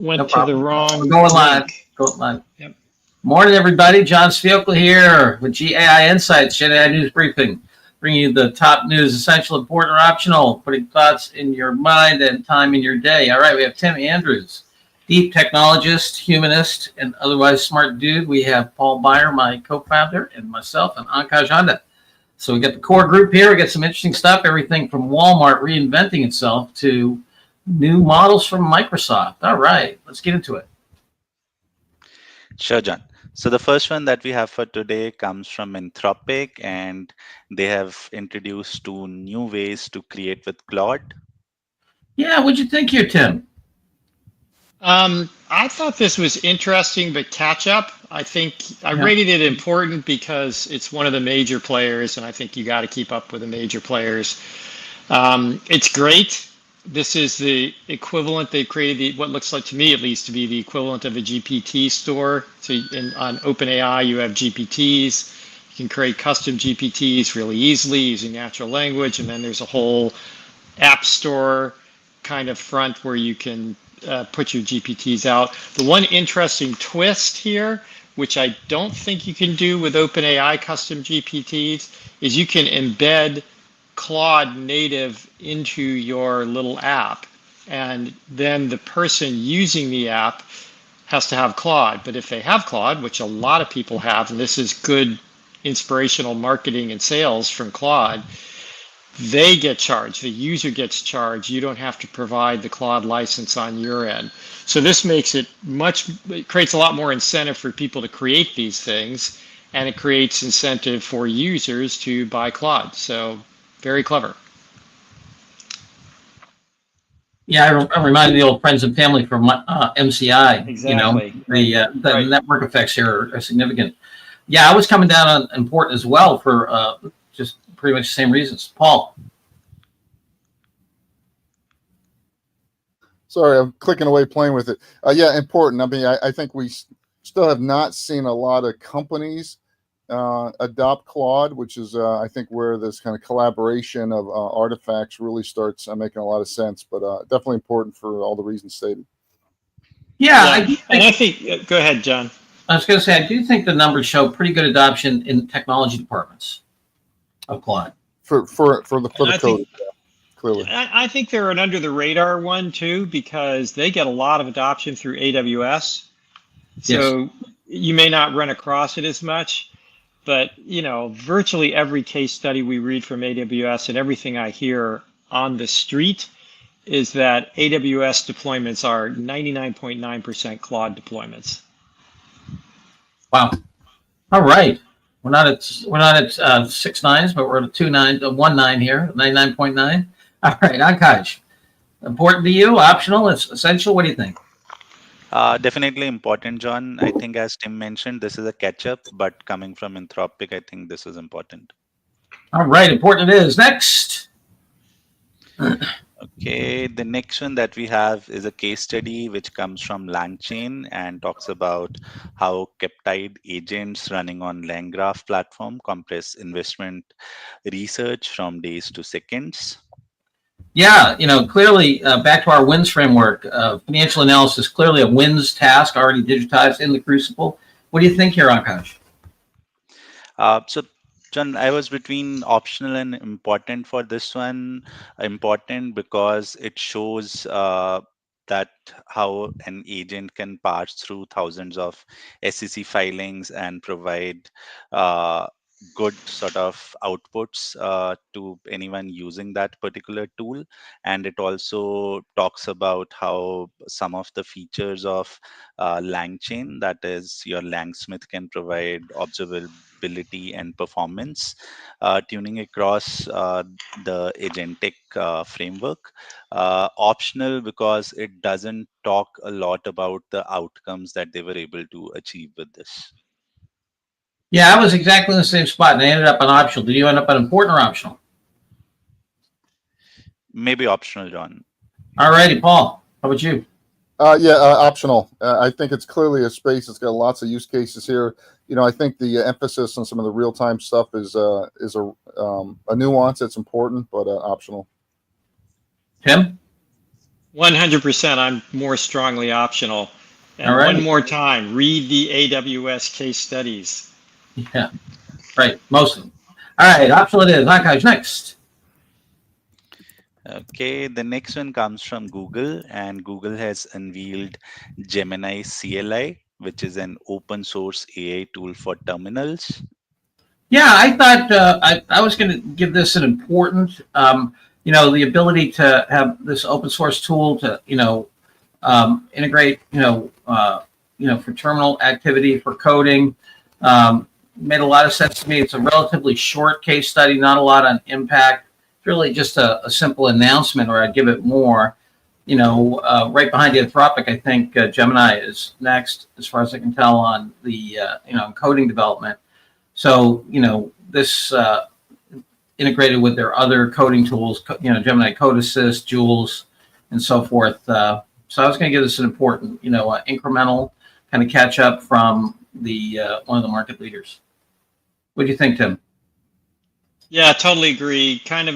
Went No to the problem. wrong We're going live. link. Go live. Yep. Morning, everybody. John Spielkel here with GAI Insights, GAI News Briefing, bringing you the top news, essential, important, or optional, putting thoughts in your mind and time in your day. All right, we have Tim Andrews, deep technologist, humanist, and otherwise smart dude. We have Paul Beyer, my co-founder, and myself, and Ankaj Honda. So we got the core group here. We got some interesting stuff, everything from Walmart reinventing itself to new models from Microsoft. All right, let's get into it. Sure, John. So the first one that we have for today comes from Anthropic, and they have introduced 2 new ways to create with Claude. Yeah, what'd you think here, Tim? I thought this was interesting, but catch up. I think I rated it important because it's one of the major players, and I think you got to keep up with the major players. It's great. This is the equivalent. They've created what looks like to me, at least, to be the equivalent of a GPT store. So on OpenAI, you have GPTs. You can create custom GPTs really easily using natural language, and then there's a whole app store kind of front where you can put your GPTs out. The one interesting twist here, which I don't think you can do with OpenAI custom GPTs, is you can embed Claude native into your little app, and then the person using the app has to have Claude. But if they have Claude, which a lot of people have, and this is good inspirational marketing and sales from Claude, they get charged. The user gets charged. You don't have to provide the Claude license on your end. So this makes it it creates a lot more incentive for people to create these things, and it creates incentive for users to buy Claude. So very clever. Yeah, I'm reminded of the old friends and family from MCI. Exactly. The network effects here are significant. Yeah, I was coming down on important as well for just pretty much the same reasons. Paul. Sorry, I'm clicking away playing with it. Yeah, important. I mean, I think we still have not seen a lot of companies adopt Claude, which is, I think, where this kind of collaboration of artifacts really starts making a lot of sense, but definitely important for all the reasons stated. Yeah, I think, go ahead, John. I was going to say, I do think the numbers show pretty good adoption in technology departments of Claude. For the code. Clearly. I think they're an under the radar one too, because they get a lot of adoption through AWS. So you may not run across it as much, but virtually every case study we read from AWS and everything I hear on the street is that AWS deployments are 99.9% Claude deployments. Wow. All right. We're not at 6 nines, but we're at 1 9 here, 99.9. All right, Ankaj. Important to you? Optional? It's essential? What do you think? Definitely important, John. I think, as Tim mentioned, this is a catch-up, but coming from Anthropic, I think this is important. All right, important it is. Next. Okay, the next one that we have is a case study which comes from LangChain and talks about how peptide agents running on LangGraph platform compress investment research from days to seconds. Yeah, clearly back to our WINS framework, financial analysis, clearly a WINS task already digitized in the Crucible. What do you think here, Ankaj? So, John, I was between optional and important for this one. Important because it shows that how an agent can parse through thousands of SEC filings and provide good sort of outputs to anyone using that particular tool. And it also talks about how some of the features of LangChain, that is your Langsmith, can provide observability and performance tuning across the agentic framework. Optional because it doesn't talk a lot about the outcomes that they were able to achieve with this. Yeah, I was exactly in the same spot, and I ended up on optional. Did you end up on important or optional? Maybe optional, John. All righty, Paul. How about you? Optional. I think it's clearly a space that's got lots of use cases here. I think the emphasis on some of the real-time stuff is a nuance that's important, but optional. Tim? 100%. I'm more strongly optional. All And one right. more time, read the AWS case studies. Yeah. Right. Most of them. All right. Optional it is. Akash, next. Okay, the next one comes from Google, and Google has unveiled Gemini CLI, which is an open source AI tool for terminals. Yeah, I thought I was going to give this an important, the ability to have this open source tool to, integrate, for terminal activity for coding. Made a lot of sense to me. It's a relatively short case study, not a lot on impact. It's really just a simple announcement, or I'd give it more. Right behind Anthropic, I think Gemini is next, as far as I can tell, on the coding development. So, this integrated with their other coding tools, Gemini Code Assist, Jules, and so forth. So I was going to give this an important, incremental kind of catch up from the one of the market leaders. What do you think, Tim? Yeah, totally agree. Kind of,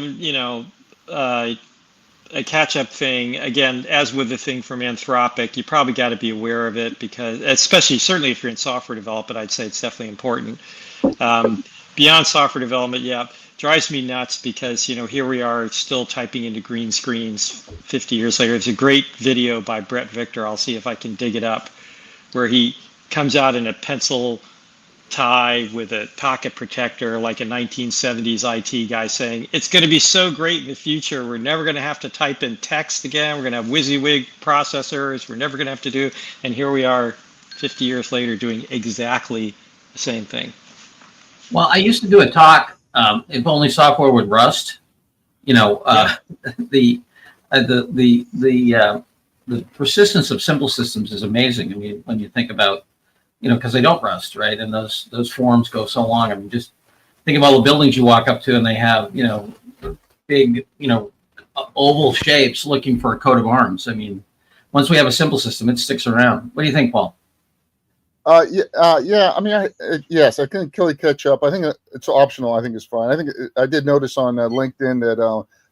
a catch-up thing. Again, as with the thing from Anthropic, you probably got to be aware of it because, especially, certainly if you're in software development, I'd say it's definitely important. Beyond software development, yeah, drives me nuts because, here we are still typing into green screens 50 years later. There's a great video by Brett Victor. I'll see if I can dig it up, where he comes out in a pencil tie with a pocket protector like a 1970s IT guy saying, it's going to be so great in the future. We're never going to have to type in text again. We're going to have WYSIWYG processors. We're never going to have to do. And here we are 50 years later doing exactly the same thing. Well, I used to do a talk, if only software would rust. Yeah. The persistence of simple systems is amazing. I mean, when you think about, because they don't rust, right? And those forms go so long. I mean, just think of all the buildings you walk up to, and they have, big, oval shapes looking for a coat of arms. I mean, once we have a simple system, it sticks around. What do you think, Paul? Yeah. I mean, yes, I can Kelly catch up. I think it's optional. I think it's fine. I think I did notice on LinkedIn that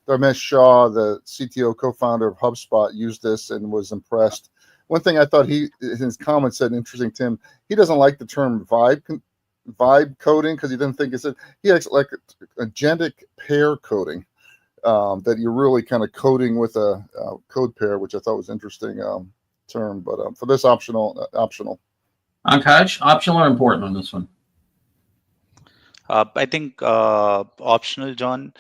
Dharmesh Shah, the CTO co-founder of HubSpot, used this and was impressed. One thing I thought in his comments said interesting, Tim. He doesn't like the term vibe coding because he didn't think it's he likes like agentic pair coding, that you're really kind of coding with a code pair, which I thought was interesting term. But for this optional. Ankaj, optional or important on this one? I think optional, John.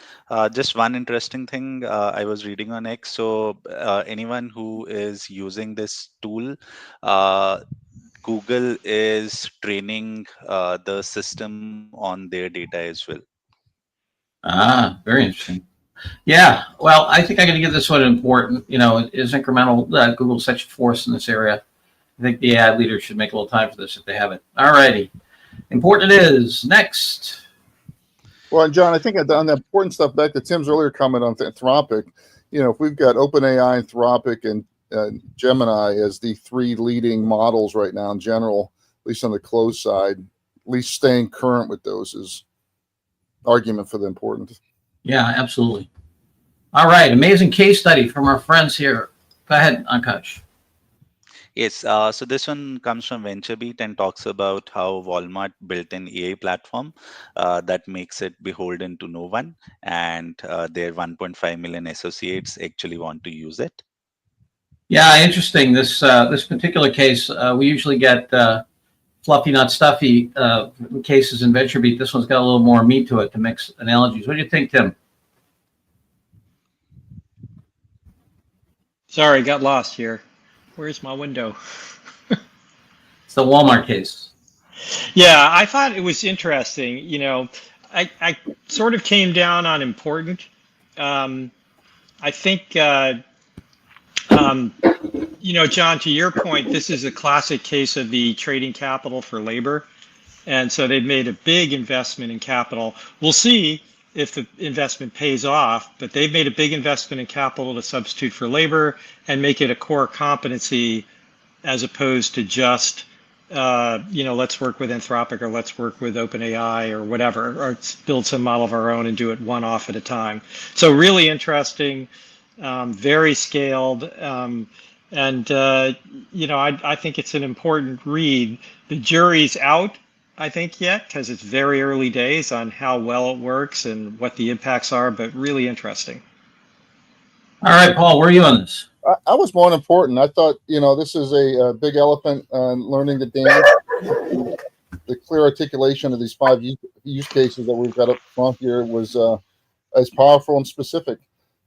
Just one interesting thing I was reading on X. So anyone who is using this tool, Google is training the system on their data as well. Ah, very interesting. Yeah, well, I think I'm going to give this one important. It is incremental. Google's such a force in this area. I think the ad leaders should make a little time for this if they have it. All righty. Important it is. Next. Well, and John, I think on the important stuff, back to Tim's earlier comment on Anthropic, if we've got OpenAI, Anthropic, and Gemini as the three leading models right now in general, at least on the closed side, at least staying current with those is argument for the importance. Yeah, absolutely. All right. Amazing case study from our friends here. Go ahead, Ankash. Yes, so this one comes from VentureBeat and talks about how Walmart built an AI platform that makes it beholden to no one, and their 1.5 million associates actually want to use it. Yeah, interesting. This particular case, we usually get fluffy, not stuffy cases in VentureBeat. This one's got a little more meat to it to mix analogies. What do you think, Tim? Sorry, got lost here. Where's my window? It's the Walmart case. Yeah, I thought it was interesting. I sort of came down on important. I think, John, to your point, this is a classic case of the trading capital for labor. And so they've made a big investment in capital. We'll see if the investment pays off, but they've made a big investment in capital to substitute for labor and make it a core competency as opposed to just, let's work with Anthropic or let's work with OpenAI or whatever, or build some model of our own and do it one off at a time. So really interesting. very scaled. I think it's an important read. The jury's out, I think, yet, because it's very early days on how well it works and what the impacts are, but really interesting. All right, Paul, where are you on this? I was more important. I thought, this is a big elephant learning to dance. The clear articulation of these 5 use cases that we've got up front here was as powerful and specific.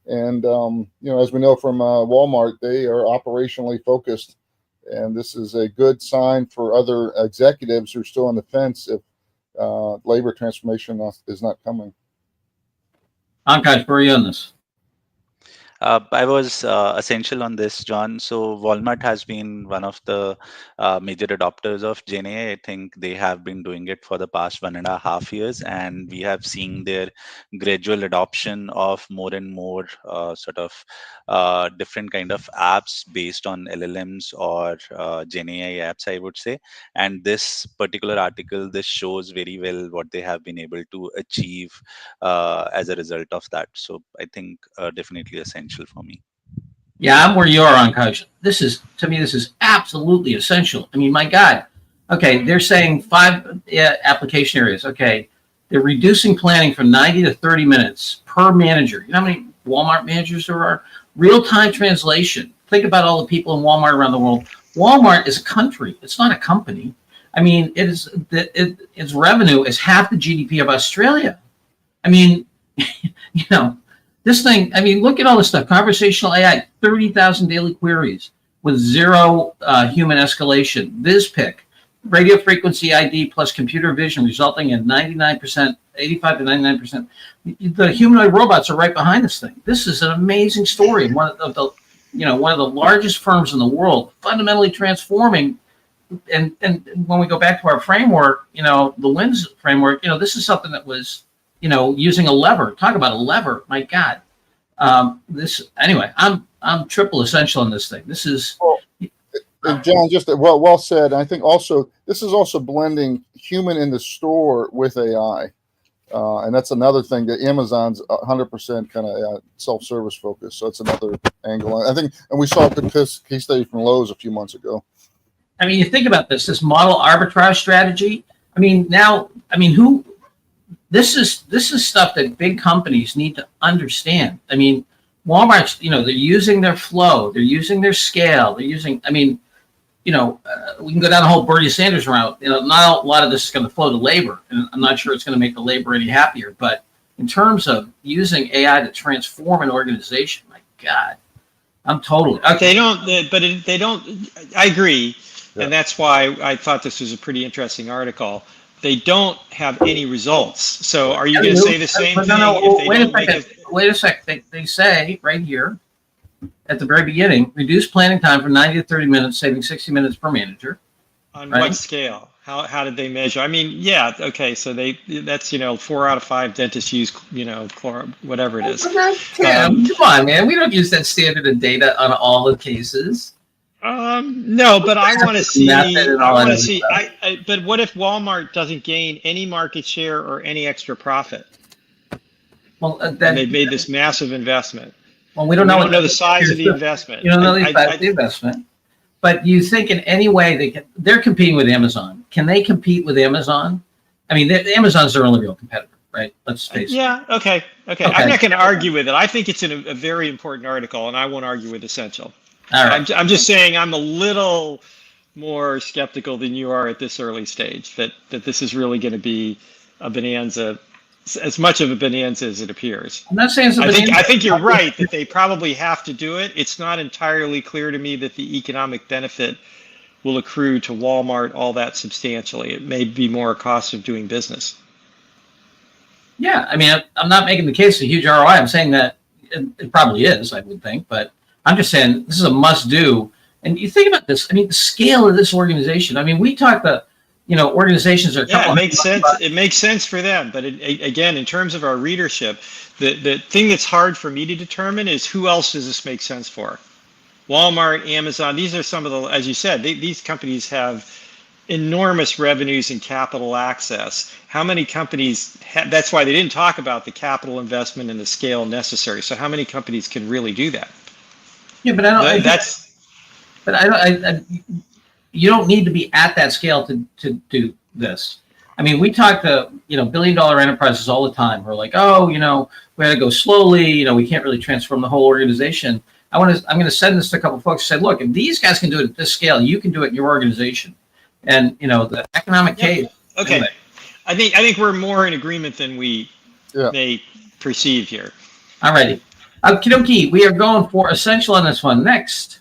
And, as we know from Walmart, they are operationally focused. And this is a good sign for other executives who are still on the fence if labor transformation is not coming. Ankash, where are you on this? I was essential on this, John. So Walmart has been one of the major adopters of GenAI. I think they have been doing it for the past 1.5 years, and we have seen their gradual adoption of more and more different kind of apps based on LLMs or GenAI apps, I would say. And this particular article, this shows very well what they have been able to achieve as a result of that. So I think definitely essential for me. Yeah, I'm where you are, Ankash. To me, this is absolutely essential. I mean, my God. Okay, they're saying 5 application areas. Okay, they're reducing planning from 90 to 30 minutes per manager. You know how many Walmart managers there are? Real-time translation. Think about all the people in Walmart around the world. Walmart is a country. It's not a company. I mean, its revenue is half the GDP of Australia. I mean, this thing, look at all this stuff. Conversational AI, 30,000 daily queries with 0 human escalation. VizPick, radio frequency ID plus computer vision, resulting in 99%, 85 to 99%. The humanoid robots are right behind this thing. This is an amazing story. One of the largest firms in the world, fundamentally transforming. And when we go back to our framework, the WINS framework, this is something that was, using a lever. Talk about a lever. My God. I'm triple essential on this thing. This is. And John, just well said. I think also this is also blending human in the store with AI, and that's another thing that Amazon's 100% kind of self-service focused. So that's another angle. I think, and we saw the case study from Lowe's a few months ago. You think about this model arbitrage strategy. This is stuff that big companies need to understand. Walmart's, they're using their flow, they're using their scale, they're using, we can go down the whole Bernie Sanders route. Not a lot of this is going to flow to labor, and I'm not sure it's going to make the labor any happier. But in terms of using AI to transform an organization, my God, I'm totally. Okay. They don't. I agree, and that's why I thought this was a pretty interesting article. They don't have any results. So are you going to say the same thing? No, wait a second. They say right here at the very beginning, reduce planning time from 90 to 30 minutes, saving 60 minutes per manager. On what scale? How did they measure? Okay. So that's 4 out of 5 dentists use whatever it is. Come on, man. We don't use that standard of data on all the cases. No, but I want to see. But what if Walmart doesn't gain any market share or any extra profit? Well, and they've made this massive investment. Well, we don't know the size of the investment. You don't know the size of the investment. But you think in any way they're competing with Amazon. Can they compete with Amazon? Amazon's their only real competitor, right? Let's face it. Yeah. Okay. I'm not going to argue with it. I think it's a very important article, and I won't argue with essential. All right. I'm just saying I'm a little more skeptical than you are at this early stage that this is really going to be a bonanza, as much of a bonanza as it appears. I'm not saying it's a bonanza. I think you're right that they probably have to do it. It's not entirely clear to me that the economic benefit will accrue to Walmart all that substantially. It may be more a cost of doing business. Yeah, I'm not making the case a huge ROI. I'm saying that it probably is, I would think, but I'm just saying this is a must-do. And you think about this. The scale of this organization. We talk the, organizations are. Yeah, it makes sense. It makes sense for them. But again, in terms of our readership, the thing that's hard for me to determine is who else does this make sense for? Walmart, Amazon. These are some of the, as you said, these companies have enormous revenues and capital access. How many companies, that's why they didn't talk about the capital investment and the scale necessary. So how many companies can really do that? Yeah, but I don't, you don't need to be at that scale to do this. I mean, we talk to, billion-dollar enterprises all the time. We're like, oh, we got to go slowly. We can't really transform the whole organization. I'm going to send this to a couple of folks and say, look, if these guys can do it at this scale, you can do it in your organization. And, the economic case. Okay. Anyway. I think we're more in agreement than we may perceive here. All righty. Okie dokie. We are going for essential on this one. Next.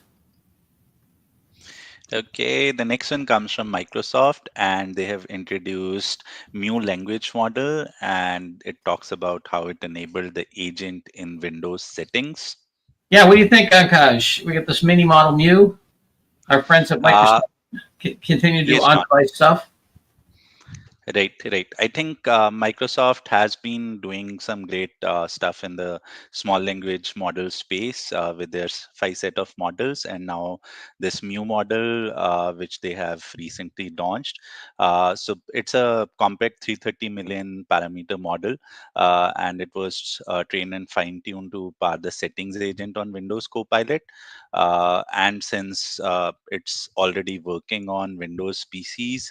Okay, the next one comes from Microsoft, and they have introduced Mu language model, and it talks about how it enabled the agent in Windows settings. Yeah, what do you think, Akash? We got this mini model Mu. Our friends at Microsoft continue to do on-device stuff. Right. I think Microsoft has been doing some great stuff in the small language model space with their 5 set of models, and now this Mu model, which they have recently launched. So it's a compact 330 million parameter model, and it was trained and fine-tuned to power the settings agent on Windows Copilot. And since it's already working on Windows PCs,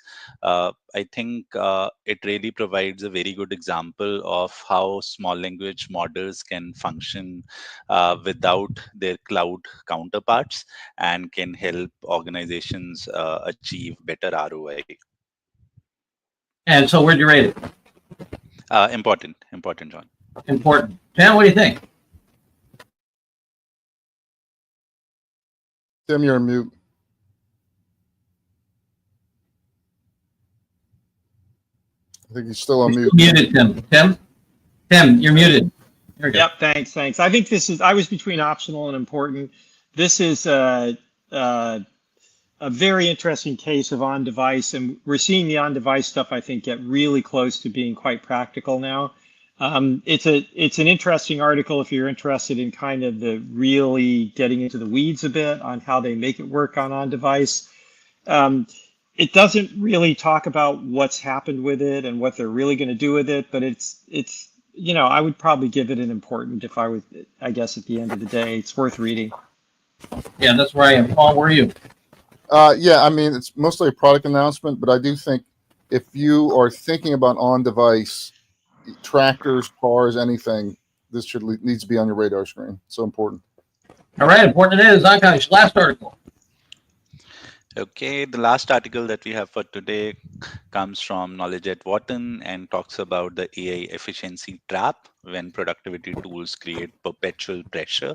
I think it really provides a very good example of how small language models can function without their cloud counterparts and can help organizations achieve better ROI. And so where'd you rate it? Important, John. Important. Tim, what do you think? Tim, you're on mute. I think he's still on mute. Muted, Tim. Tim, you're muted. There we go. Yep, thanks. I think I was between optional and important. This is a very interesting case of on-device, and we're seeing the on-device stuff, I think, get really close to being quite practical now. It's an interesting article if you're interested in kind of the really getting into the weeds a bit on how they make it work on-device. It doesn't really talk about what's happened with it and what they're really going to do with it, but it's I would probably give it an important if I was, I guess at the end of the day, it's worth reading. Yeah, that's where I am. Paul, where are you? Yeah, I mean, it's mostly a product announcement, but I do think if you are thinking about on-device tractors, cars, anything, this needs to be on your radar screen. So important. All right, important it is. Akash, last article. Okay, the last article that we have for today comes from Knowledge at Wharton and talks about the AI efficiency trap when productivity tools create perpetual pressure.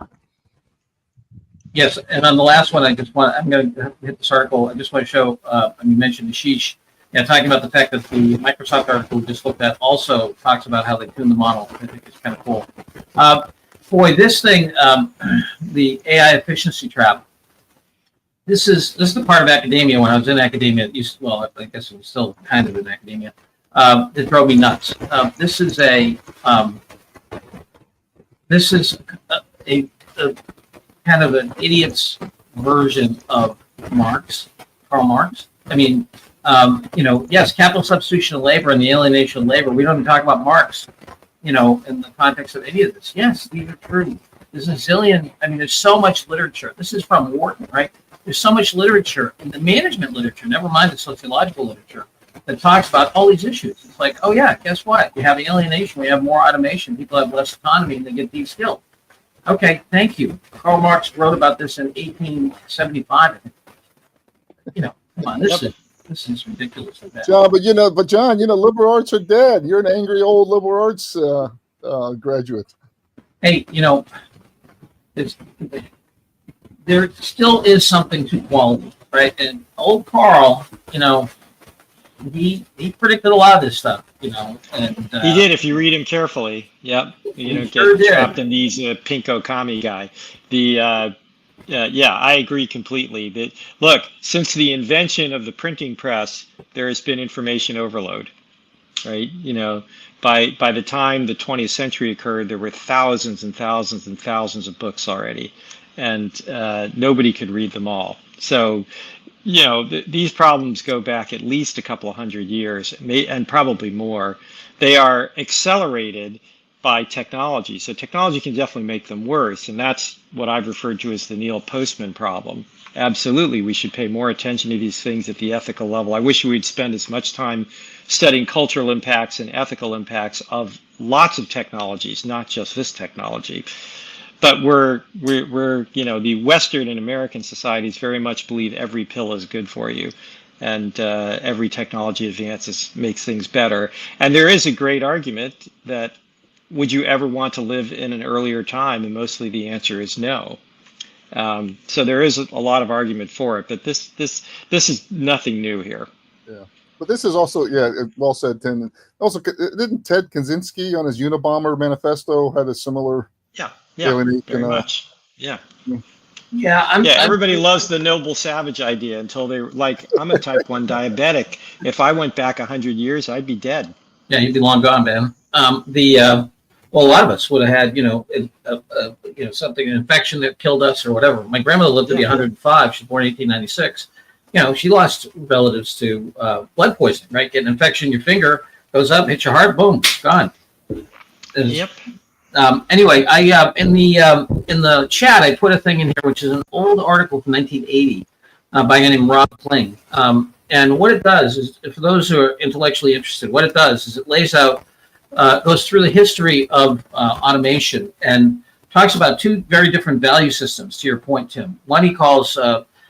Yes, and on the last one, I'm going to hit this article. I just want to show, you mentioned Ashish, talking about the fact that the Microsoft article we just looked at also talks about how they tune the model. I think it's kind of cool. Boy, this thing, the AI efficiency trap, this is the part of academia when I was in academia. I guess it was still kind of in academia. That drove me nuts. This is a kind of an idiot's version of Karl Marx. I mean, yes, capital substitution of labor and the alienation of labor. We don't even talk about Marx, in the context of any of this. Yes, these are true. There's a zillion. I mean, there's so much literature. This is from Wharton, right? There's so much literature in the management literature, never mind the sociological literature, that talks about all these issues. It's like, oh yeah, guess what? We have alienation, we have more automation, people have less autonomy, and they get de-skilled. Okay, thank you. Karl Marx wrote about this in 1875. Come on, this is ridiculous. John, John, liberal arts are dead. You're an angry old liberal arts graduate. Hey, there still is something to quality, right? And old Karl, he predicted a lot of this stuff, and he did if you read him carefully. Yep, you don't get trapped in these pinko kami guy. I agree completely. That look, since the invention of the printing press, there has been information overload, right? By the time the 20th century occurred, there were thousands and thousands and thousands of books already, and nobody could read them all. So, these problems go back at least a couple of hundred years, and probably more. They are accelerated by technology. So technology can definitely make them worse. And that's what I've referred to as the Neil Postman problem. Absolutely, we should pay more attention to these things at the ethical level. I wish we'd spend as much time studying cultural impacts and ethical impacts of lots of technologies, not just this technology. But we're the Western and American societies very much believe every pill is good for you, and every technology advances makes things better. And there is a great argument that would you ever want to live in an earlier time? And mostly the answer is no. So there is a lot of argument for it, but this is nothing new here. Yeah, but this is also, yeah, well said, Tim. Also, didn't Ted Kaczynski on his Unabomber manifesto had a similar? Yeah, very much. Yeah. Yeah, everybody loves the noble savage idea until they're like, I'm a type 1 diabetic. If I went back 100 years, I'd be dead. Yeah, you'd be long gone, man. Well, a lot of us would have had, something, an infection that killed us or whatever. My grandmother lived to be 105. She was born in 1896. She lost relatives to blood poisoning, right? Get an infection in your finger, goes up, hits your heart, boom, gone. Yep. Anyway, I in the chat I put a thing in here, which is an old article from 1980 by a guy named Rob Kling. And what it does is, for those who are intellectually interested, what it does is it lays out, goes through the history of automation and talks about two very different value systems. To your point, Tim, one he calls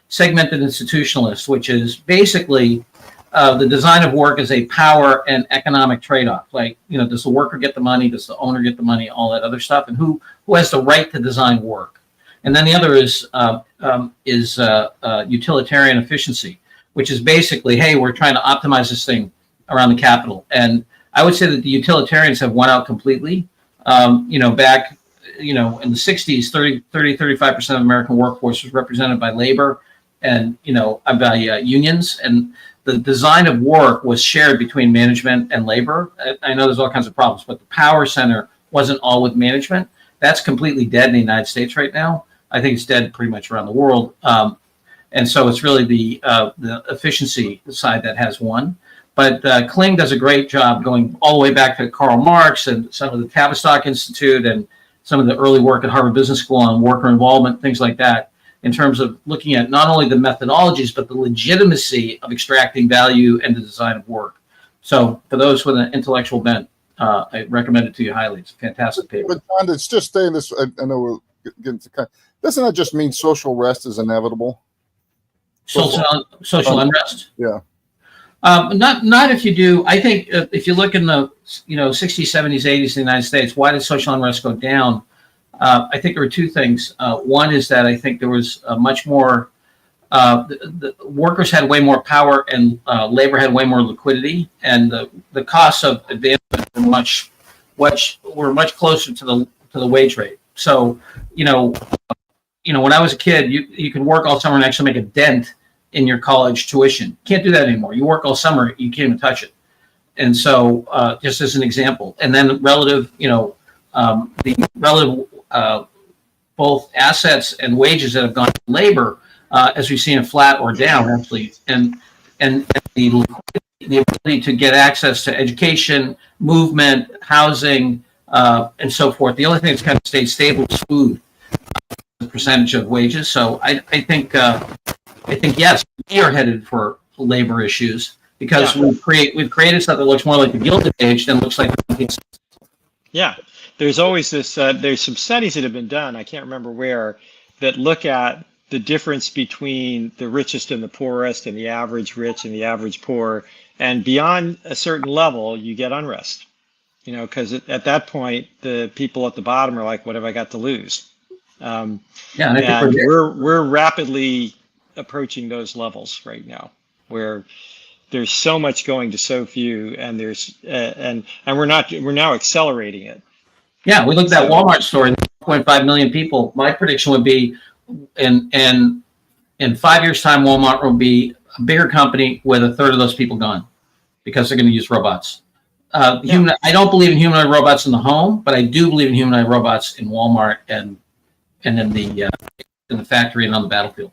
segmented institutionalist, which is basically the design of work as a power and economic trade-off. Like, does the worker get the money? Does the owner get the money? All that other stuff, and who has the right to design work? And then the other is utilitarian efficiency, which is basically, hey, we're trying to optimize this thing around the capital. And I would say that the utilitarians have won out completely. Back, in the 60s, 35% of American workforce was represented by labor and, by unions. And the design of work was shared between management and labor. I know there's all kinds of problems, but the power center wasn't all with management. That's completely dead in the United States right now. I think it's dead pretty much around the world. And so it's really the efficiency side that has won. But Kling does a great job going all the way back to Karl Marx and some of the Tavistock Institute and some of the early work at Harvard Business School on worker involvement, things like that, in terms of looking at not only the methodologies, but the legitimacy of extracting value and the design of work. So for those with an intellectual bent, I recommend it to you highly. It's a fantastic paper. But John, it's just saying this, I know we're getting to doesn't that just mean social rest is inevitable? Social unrest? Yeah. Not if you do. I think if you look in the 60s, 70s, 80s in the United States, why did social unrest go down? I think there were two things. One is that I think there was much more. The workers had way more power, and labor had way more liquidity, and the costs of advancement were much closer to the wage rate. So when I was a kid, you could work all summer and actually make a dent in your college tuition. Can't do that anymore. You work all summer, you can't even touch it. And so, just as an example, and then relative, both assets and wages that have gone to labor, as we've seen it flat or down actually, and the ability to get access to education, movement, housing, and so forth. The only thing that's kind of stayed stable is food, the percentage of wages. So I think yes, we are headed for labor issues because we've created something that looks more like the Gilded Age than looks like the. Yeah, there's always this. There's some studies that have been done. I can't remember where, that look at the difference between the richest and the poorest, and the average rich and the average poor, and beyond a certain level, you get unrest. Because at that point, the people at the bottom are like, "What have I got to lose?" And I and think we're rapidly approaching those levels right now, where there's so much going to so few, and there's and we're now accelerating it. Yeah, we looked at that Walmart store, 1.5 million people. My prediction would be in 5 years' time, Walmart will be a bigger company with a third of those people gone because they're going to use robots. I don't believe in humanoid robots in the home, but I do believe in humanoid robots in Walmart and in the factory and on the battlefield.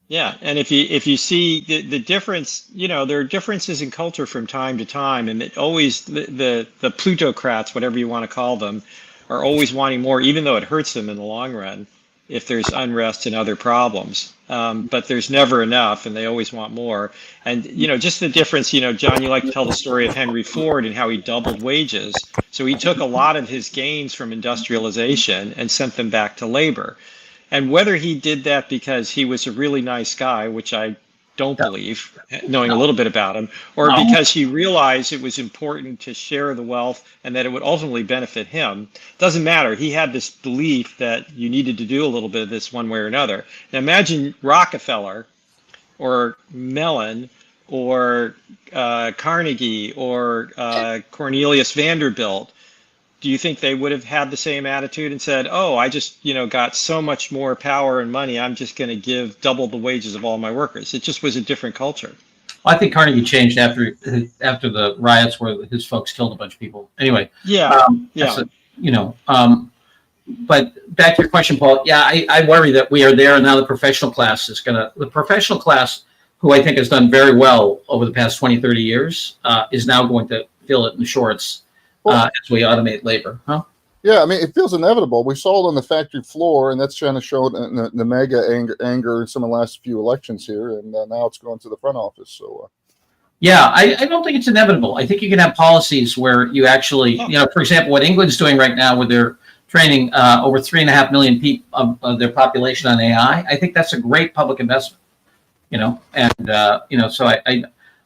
Yeah, and if you see the difference, there are differences in culture from time to time, and it always the plutocrats, whatever you want to call them, are always wanting more, even though it hurts them in the long run if there's unrest and other problems. But there's never enough, and they always want more. And just the difference. John, you like to tell the story of Henry Ford and how he doubled wages. So he took a lot of his gains from industrialization and sent them back to labor. And whether he did that because he was a really nice guy, which I don't believe, knowing a little bit about him, or because he realized it was important to share the wealth and that it would ultimately benefit him, doesn't matter. He had this belief that you needed to do a little bit of this one way or another. Now imagine Rockefeller or Mellon or Carnegie or Cornelius Vanderbilt. Do you think they would have had the same attitude and said, "Oh, I just, got so much more power and money. I'm just going to give double the wages of all my workers"? It just was a different culture. Well, I think Carnegie changed after the riots where his folks killed a bunch of people. Anyway, Yeah, but back to your question, Paul. Yeah, I worry that we are there, and now the professional class who I think has done very well over the past 20, 30 years, is now going to feel it in the shorts. As we automate labor, huh? Yeah, I mean, it feels inevitable. We saw it on the factory floor, and that's trying to show the mega anger in some of the last few elections here, and now it's going to the front office. So, yeah, I don't think it's inevitable. I think you can have policies where you actually, for example, what England's doing right now with their training over 3.5 million people of their population on AI. I think that's a great public investment. So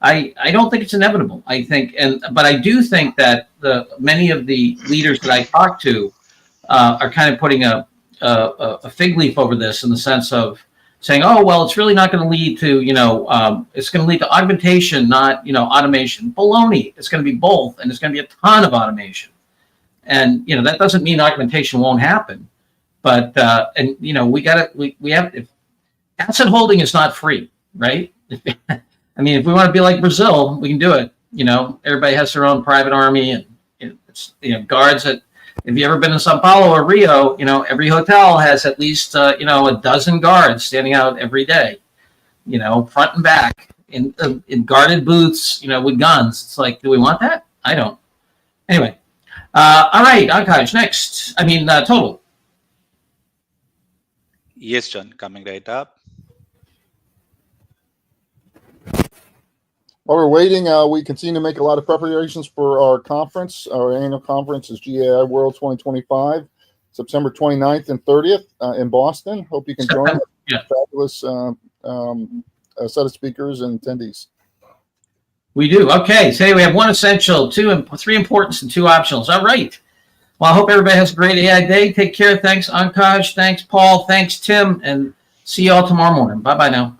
I don't think it's inevitable. But I do think that many of the leaders that I talk to are kind of putting a fig leaf over this in the sense of saying, "Oh, well, it's really not going to lead to it's going to lead to augmentation, not automation." Baloney. It's going to be both, and it's going to be a ton of automation. And that doesn't mean augmentation won't happen, but we have if asset holding is not free, right? I mean, if we want to be like Brazil, we can do it. Everybody has their own private army, and it's guards at. If you've ever been in Sao Paulo or Rio, every hotel has at least a dozen guards standing out every day, front and back in guarded booths, with guns. It's like, do we want that? I don't. Anyway, all right, Akash, next. Total. Yes, John, coming right up. while we're waiting, we continue to make a lot of preparations for our conference. Our annual conference is GAI World 2025, September 29th and 30th in Boston. Hope you can join us. Yeah. Fabulous set of speakers and attendees. We do. Okay. Today we have one essential, three importance, and two optionals. All right. Well, I hope everybody has a great AI day. Take care. Thanks, Ankaj. Thanks, Paul. Thanks, Tim. And see you all tomorrow morning. Bye-bye now.